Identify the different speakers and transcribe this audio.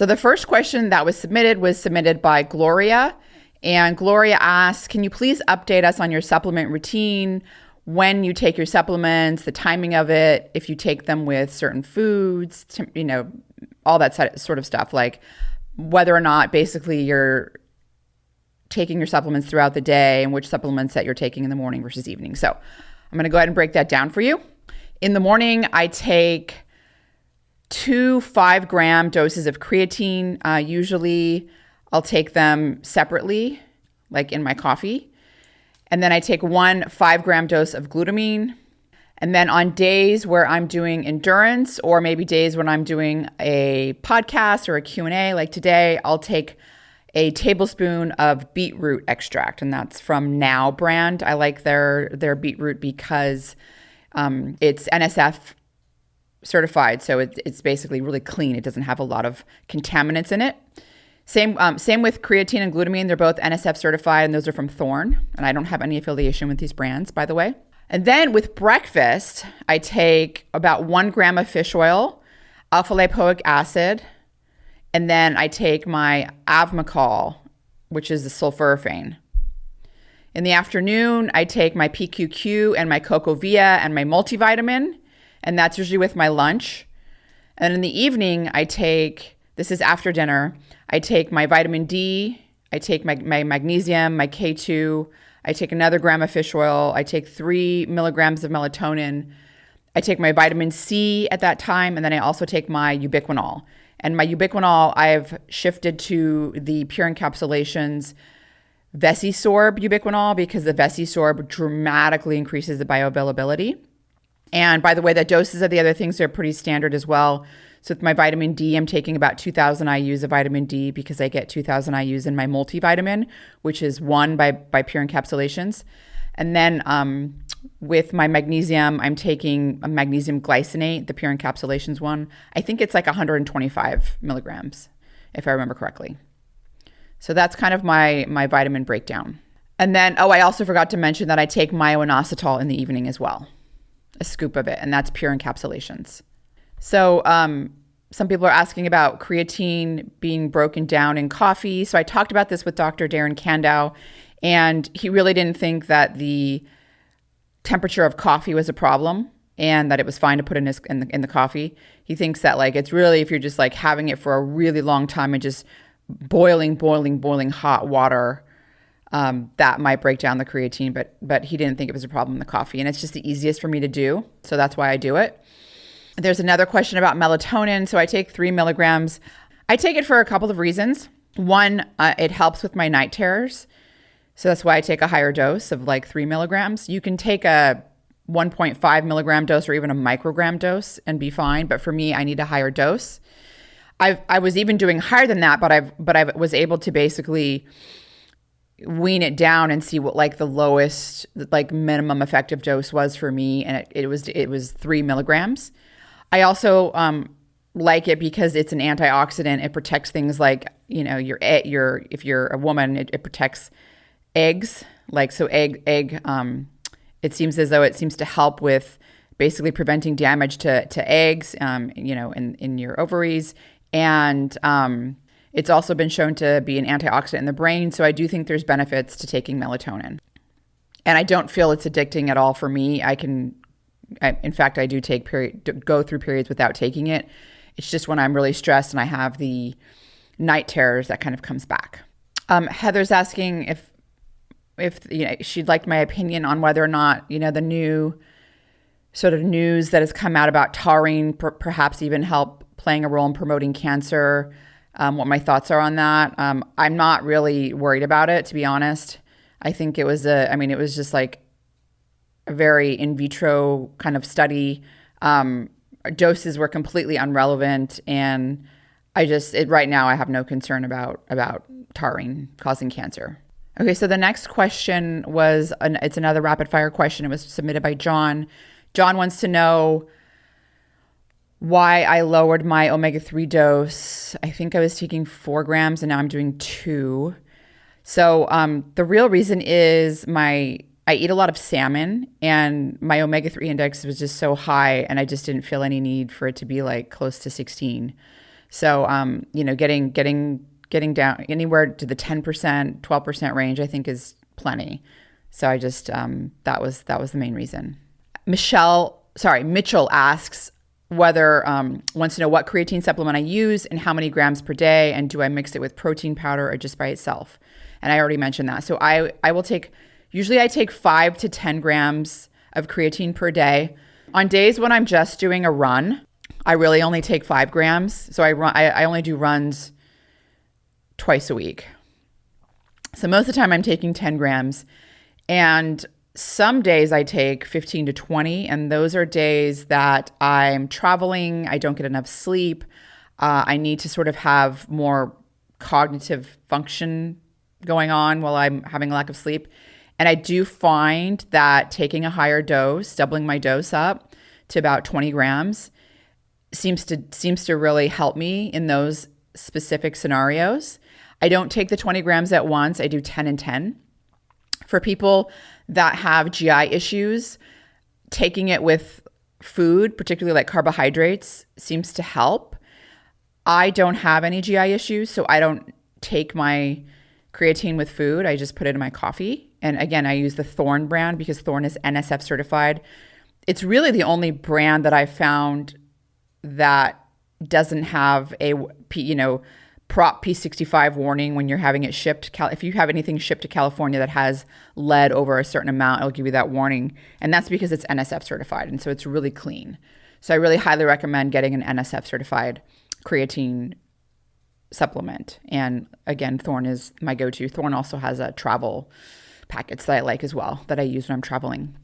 Speaker 1: So the first question that was submitted by Gloria. And Gloria asks, can you please update us on your supplement routine, when you take your supplements, the timing of it, if you take them with certain foods, all that sort of stuff, like whether or not basically you're taking your supplements throughout the day and which supplements that you're taking in the morning versus evening. So I'm going to go ahead and break that down for you. In the morning, I take 2 5-gram doses of creatine. Usually I'll take them separately, like in my coffee. And then I take 1 5-gram dose of glutamine. And then on days where I'm doing endurance, or maybe days when I'm doing a podcast or a Q&A, like today, I'll take a tablespoon of beetroot extract, and that's from Now brand. I like their beetroot because it's NSF certified, so it's basically really clean. It doesn't have a lot of contaminants in it. Same with creatine and glutamine. They're both NSF certified, and those are from Thorne, and I don't have any affiliation with these brands, by the way. And then with breakfast, I take about 1 gram of fish oil, alpha lipoic acid, and then I take my Avmacol, which is the sulforaphane. In the afternoon, I take my PQQ and my Cocovia and my multivitamin, and that's usually with my lunch. And in the evening, this is after dinner, I take my vitamin D, I take my magnesium, my K2, I take another gram of fish oil, I take 3 milligrams of melatonin, I take my vitamin C at that time, and then I also take my ubiquinol. And my ubiquinol, I've shifted to the Pure Encapsulations VesiSorb ubiquinol because the VesiSorb dramatically increases the bioavailability. And by the way, the doses of the other things are pretty standard as well. So with my vitamin D, I'm taking about 2,000 IUs of vitamin D because I get 2,000 IUs in my multivitamin, which is one by Pure Encapsulations. And then with my magnesium, I'm taking a magnesium glycinate, the Pure Encapsulations one. I think it's like 125 milligrams, if I remember correctly. So that's kind of my vitamin breakdown. And then, I also forgot to mention that I take myo-inositol in the evening as well, a scoop of it, and that's Pure Encapsulations. So some people are asking about creatine being broken down in coffee. So I talked about this with Dr. Darren Kandow, and he really didn't think that the temperature of coffee was a problem and that it was fine to put in the coffee. He thinks that like it's really, if you're just like having it for a really long time and just boiling hot water, that might break down the creatine, but he didn't think it was a problem in the coffee. And it's just the easiest for me to do. So that's why I do it. There's another question about melatonin. So I take 3 milligrams. I take it for a couple of reasons. One, it helps with my night terrors. So that's why I take a higher dose of like 3 milligrams. You can take a 1.5 milligram dose or even a microgram dose and be fine. But for me, I need a higher dose. I was even doing higher than that, but I was able to basically wean it down and see what like the lowest like minimum effective dose was for me, and it was 3 milligrams. I also like it because it's an antioxidant. It protects things like if you're a woman, it protects eggs. Like so, it seems as though it seems to help with basically preventing damage to eggs, in your ovaries. And it's also been shown to be an antioxidant in the brain. So I do think there's benefits to taking melatonin. And I don't feel it's addicting at all for me. In fact, I do go through periods without taking it. It's just when I'm really stressed and I have the night terrors that kind of comes back. Heather's asking if she'd like my opinion on whether or not, the new sort of news that has come out about taurine perhaps even playing a role in promoting cancer, what my thoughts are on that. I'm not really worried about it, to be honest. I think it was just like a very in vitro kind of study. Doses were completely irrelevant, and right now I have no concern about taurine causing cancer. Okay, so the next question it's another rapid fire question. It was submitted by John. John wants to know why I lowered my omega-3 dose. I think I was taking 4 grams and now I'm doing 2. So the real reason is I eat a lot of salmon and my omega-3 index was just so high and I just didn't feel any need for it to be like close to 16. So, getting down anywhere to the 10%, 12% range, I think is plenty. So I just, that was the main reason. Mitchell asks wants to know what creatine supplement I use and how many grams per day, and do I mix it with protein powder or just by itself? And I already mentioned that. So usually I take 5 to 10 grams of creatine per day. On days when I'm just doing a run, I really only take 5 grams. So I only do runs twice a week. So most of the time I'm taking 10 grams. And some days I take 15 to 20. And those are days that I'm traveling, I don't get enough sleep. I need to sort of have more cognitive function going on while I'm having a lack of sleep. And I do find that taking a higher dose, doubling my dose up to about 20 grams, seems to really help me in those specific scenarios. I don't take the 20 grams at once. I do 10 and 10. For people that have GI issues, taking it with food, particularly like carbohydrates, seems to help. I don't have any GI issues, so I don't take my creatine with food. I just put it in my coffee. And again, I use the Thorne brand because Thorne is NSF certified. It's really the only brand that I found that doesn't have a, Prop P65 warning when you're having it shipped. If you have anything shipped to California that has lead over a certain amount, it'll give you that warning. And that's because it's NSF certified. And so it's really clean. So I really highly recommend getting an NSF certified creatine supplement. And again, Thorne is my go-to. Thorne also has travel packets that I like as well that I use when I'm traveling.